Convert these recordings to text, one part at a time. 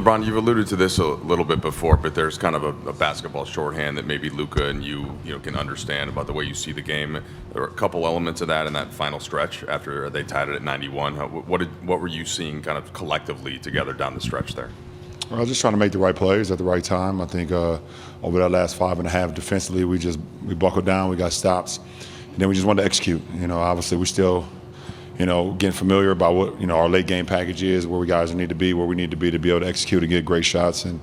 LeBron, you've alluded to this a little bit before, but there's kind of a basketball shorthand that maybe Luka and you can understand about the way you see the game. There were a couple elements of that in that final stretch after they tied it at 91. What were you seeing kind of collectively together down the stretch there? Well, just trying to make the right plays at the right time. I think over that last 5.5 defensively, we buckled down, we got stops, and then we just wanted to execute. Obviously we still, getting familiar about what our late game package is, where we guys need to be, where we need to be able to execute and get great shots, and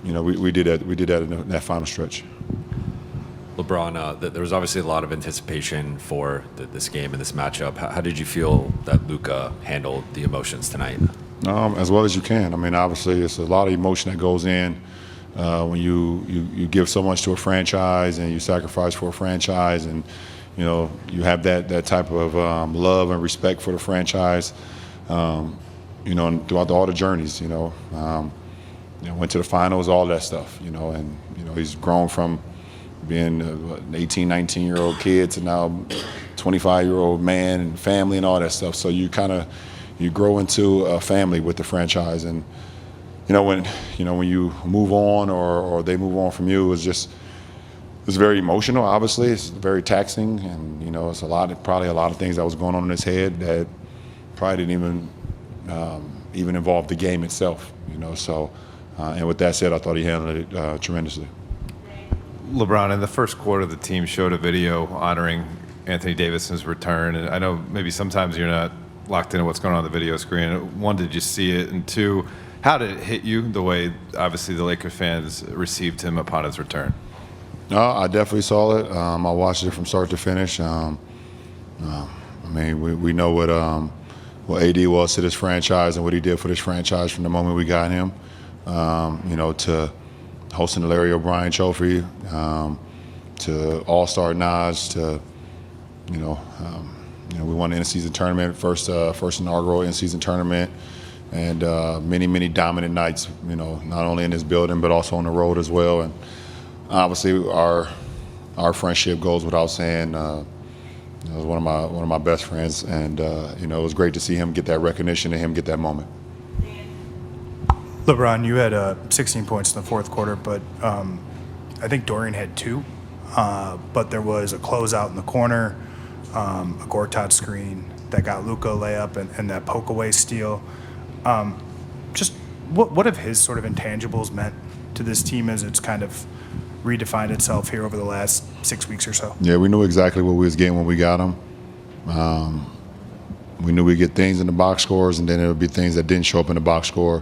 we did that. We did that in that final stretch. LeBron, there was obviously a lot of anticipation for this game and this matchup. How did you feel that Luka handled the emotions tonight? As well as you can. I mean, obviously, it's a lot of emotion that goes in when you give so much to a franchise and you sacrifice for a franchise, and you have that type of love and respect for the franchise. And throughout all the journeys. Went to the finals, all that stuff. And he's grown from being an 18, 19-year-old kid to now 25-year-old man and family and all that stuff. So you grow into a family with the franchise, and when you move on or they move on from you, it's very emotional. Obviously, it's very taxing, and it's probably a lot of things that was going on in his head that probably didn't even involve the game itself. So and with that said, I thought he handled it tremendously. LeBron, in the first quarter, the team showed a video honoring Anthony Davison's return, and I know maybe sometimes you're not locked into what's going on the video screen. One, did you see it? And two, how did it hit you, the way obviously the Lakers fans received him upon his return? No, I definitely saw it. I watched it from start to finish. I mean, we know what AD was to this franchise and what he did for this franchise from the moment we got him. To hosting the Larry O'Brien Trophy, to All-Star nods, to we won the in-season tournament, first inaugural in-season tournament, and many dominant nights. Not only in this building but also on the road as well. And obviously, our friendship goes without saying. He was one of my best friends, and it was great to see him get that recognition and him get that moment. LeBron, you had 16 points in the fourth quarter, but I think Dorian had 2. But there was a closeout in the corner, a Gortat screen that got Luka layup, and that poke away steal. Just what have his sort of intangibles meant to this team as it's kind of redefined itself here over the last 6 weeks or so? Yeah, we knew exactly what we was getting when we got him. We knew we'd get things in the box scores, and then there would be things that didn't show up in the box score.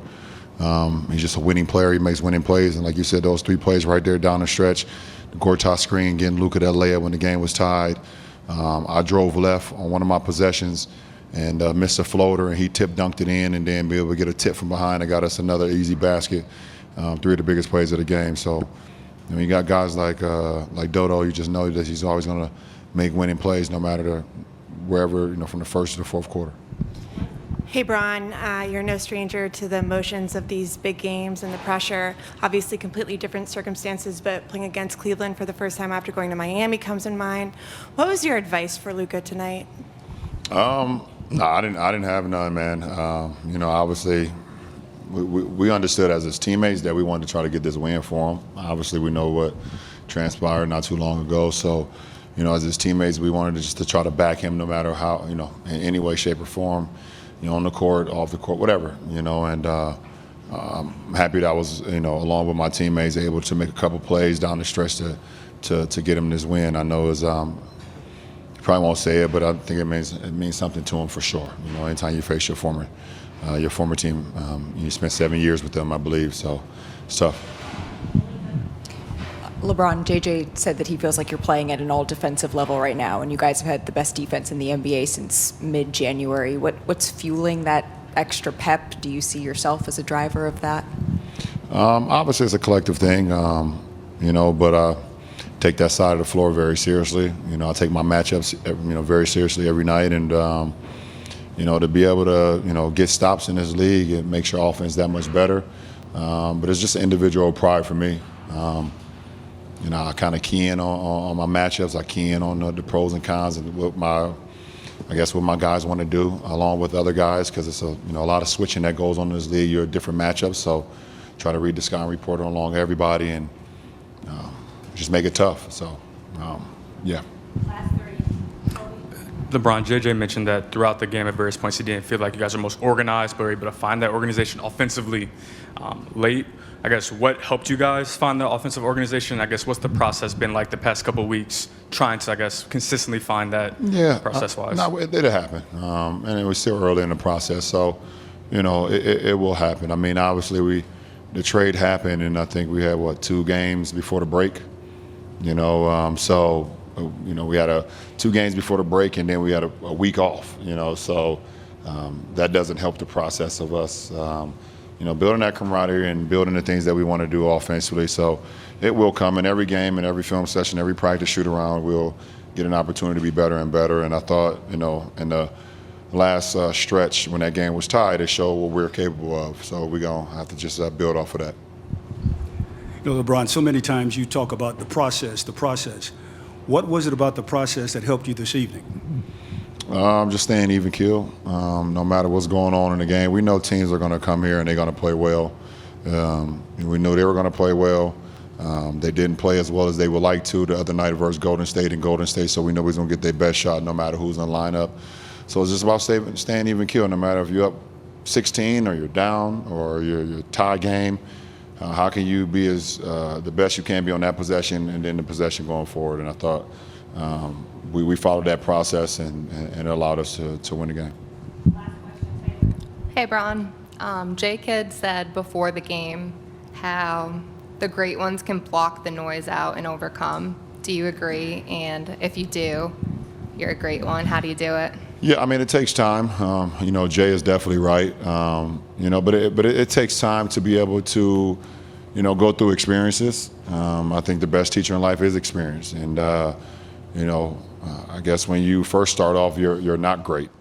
He's just a winning player. He makes winning plays, and like you said, those 3 plays right there down the stretch, the Gortat screen, getting Luka that layup when the game was tied. I drove left on one of my possessions and missed a floater, and he tip-dunked it in, and then be able to get a tip from behind and got us another easy basket. 3 of the biggest plays of the game. So, you got guys like Dodo. You just know that he's always going to make winning plays, no matter wherever, from the first to the fourth quarter. Hey, Bron, you're no stranger to the emotions of these big games and the pressure. Obviously, completely different circumstances, but playing against Cleveland for the first time after going to Miami comes in mind. What was your advice for Luka tonight? No, I didn't have none, man. Obviously, we understood as his teammates that we wanted to try to get this win for him. Obviously, we know what transpired not too long ago. So, as his teammates, we wanted to try to back him no matter how, in any way, shape, or form. On the court, off the court, whatever, and I'm happy that I was, along with my teammates, able to make a couple plays down the stretch to get him this win. I know he probably won't say it, but I think it means something to him for sure. Anytime you face your former team, you spent 7 years with them, I believe, so it's tough. LeBron, JJ said that he feels like you're playing at an all-defensive level right now, and you guys have had the best defense in the NBA since mid-January. What's fueling that extra pep? Do you see yourself as a driver of that? Obviously, it's a collective thing, but I take that side of the floor very seriously. I take my matchups, very seriously every night, and to be able to, get stops in this league, it makes your offense that much better. But it's just individual pride for me. I kind of key in on my matchups. I key in on the pros and cons and what my I guess what my guys want to do, along with other guys, because it's a lot of switching that goes on in this league. You're different matchups, so try to read the scouting report along everybody and just make it tough. So, yeah. LeBron, JJ mentioned that throughout the game at various points he didn't feel like you guys are most organized, but were able to find that organization offensively late. I guess what helped you guys find the offensive organization? I guess what's the process been like the past couple of weeks trying to, I guess, consistently find that process-wise? No, it did happen, and it was still early in the process, so it will happen. I mean, obviously the trade happened, and I think we had 2 games before the break. So we had 2 games before the break, and then we had a week off. So that doesn't help the process of us. Building that camaraderie and building the things that we want to do offensively. So it will come in every game, in every film session, every practice shoot around. We'll get an opportunity to be better and better. And I thought, in the last stretch when that game was tied, it showed what we're capable of. So we're going to have to just build off of that. LeBron, so many times you talk about the process. What was it about the process that helped you this evening? Just staying even keel, no matter what's going on in the game. We know teams are going to come here and they're going to play well. We knew they were going to play well. They didn't play as well as they would like to the other night versus Golden State, so we know we're going to get their best shot no matter who's in the lineup. So it's just about staying even keel, no matter if you're up 16 or you're down or you're tie game. How can you be as the best you can be on that possession and then the possession going forward? And I thought we followed that process and it allowed us to win the game. Hey, Bron. Jake had said before the game how the great ones can block the noise out and overcome. Do you agree? And if you do, you're a great one. How do you do it? Yeah, I mean, it takes time. Jay is definitely right. But it takes time to be able to, go through experiences. I think the best teacher in life is experience. And, I guess when you first start off, you're not great.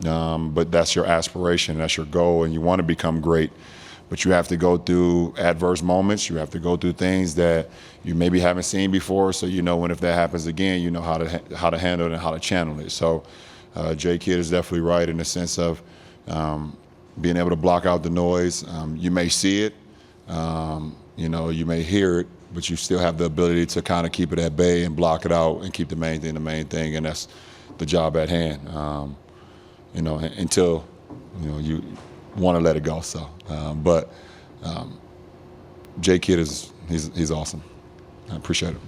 But that's your aspiration, that's your goal, and you want to become great. But you have to go through adverse moments. You have to go through things that you maybe haven't seen before. So when if that happens again, you know how to handle it and how to channel it. So Jay Kidd is definitely right in the sense of being able to block out the noise. You may see it, you may hear it, but you still have the ability to kind of keep it at bay and block it out and keep the main thing, and that's the job at hand. Until you want to let it go. So, but Jay Kidd he's awesome. I appreciate it.